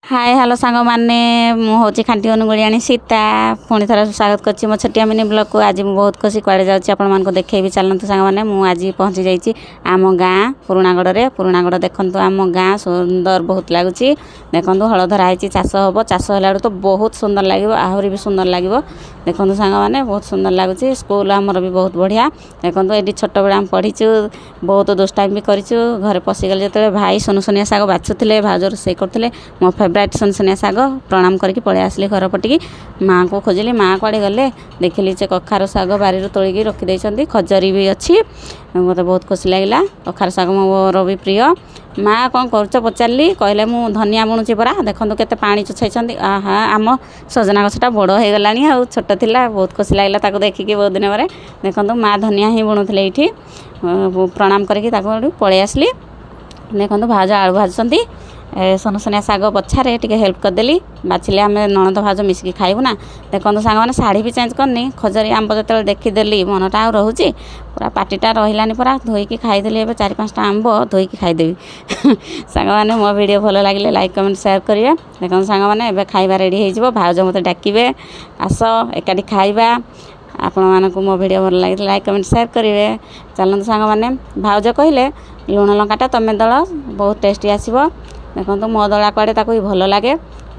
Hi hello सांग मैंने मुझे खांटी अनुगुलियाणी सीता पुणी थर स्वागत कर मो छटिया मिनी ब्लॉग को। आज मुझे बहुत खुशी कड़े जाऊँ देखेबी चलते सांग मैंने मुझे पहुँची जाइए आम गाँ पुराणागढ़ देखूँ आम गाँ सुंदर बहुत लगुच देखो हलधरा है चाष हम चाष होला तो बहुत सुंदर लगे आहरी भी सुंदर लगे देखो सांग मैंने बहुत सुंदर लगुच स्कूल आमर भी बहुत बढ़िया देखो ये छोट बड़े आम पढ़ीचु बहुत दुष्टाइम भी करूँ घरे पशिगले जो भाई सुनुसुनिया शाग बाछुले भाज रोसे करते मो फेवरेट सुनसुनिया शाग प्रणाम करके पलि आसली घर पटिकी माँ को खोजिली माँ कड़े गले देखिली जे कखार शाग बारी तोलिकी रखी खजरी भी अच्छी मत बहुत खुशी लगे कखार शाग मोर भी प्रिय माँ कौन कर पचारि कहले मु धनिया बुणुची परा देखो केते पानी चुछाई आहा आम सजना गछटा बड़ हो गला आ छोट थिला बहुत खुशी लगे देखिकी बहुत दिन पर देखो माँ धनिया ही बुणुले ये प्रणाम करके पलि आसली देखो भाज आलू भाजुंट सुनसुनिया शाग बछारे टे हेल्प करदेली बाछिले आम ननद भाज मिसिकी खाइबू ना देखो सांग मैंने शाढ़ी भी चेंज करनी खजरी आंब जो देखीदेली मनटा आ रोचे पूरा पार्टीटा रही पूरा धोईकी खाईदेली ए 4-5टा आंब धोईकी खाईदेवी सांग मैंने मो वीडियो भल लगे लाइक कमेंट शेयर करेंगे देखो सांग मैंने एबे खाइबा रेडी हो भाज मत डाकिबे आस एकाठी खाइबा आपण मानक मो वीडियो भल लगे लाइक कमेंट शेयर करेंगे चलते सांग मैंने भाउज कहले लुण लंकाटा तमें दल बहुत टेस्टी आसो देखो मो दला कड़े भी भल लगे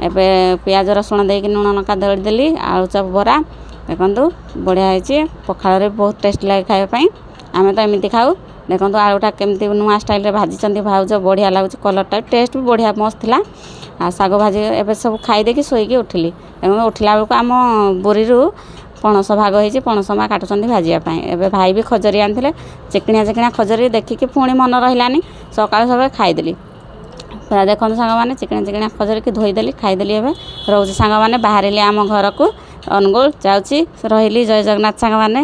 एबे पियाज रसुण देकी लुण लंका दलिदेली आलू चप बरा देखो बढ़िया होती पखाल बहुत टेस्ट लगे खावाई आम तो एमती खाऊ देखो आलूटा केमती नुआ स्टाइल भाजी भाउज बढ़िया लगुच कलरटा टेस्ट भी बढ़िया मस्त था आ शाग भाजी एबे सब खाईदेकी शोईकी उठिली देखो उठला बेलू आम बोरी पणस भाग होती पणस माँ काटुंट भाजापी एवं भाई भी खजरी आनी चिकनिया खजरी देखिकी पुणी मन रही सकाल सकाल खाईदेली पूरा देखो सांग मैंने चिकनिया खजरी की धोईदेली खाईदेली एवं रोज सांग मैंने बाहर आम घर को अनुगुल जाऊँगी रही जय जगन्नाथ सांग मैंने।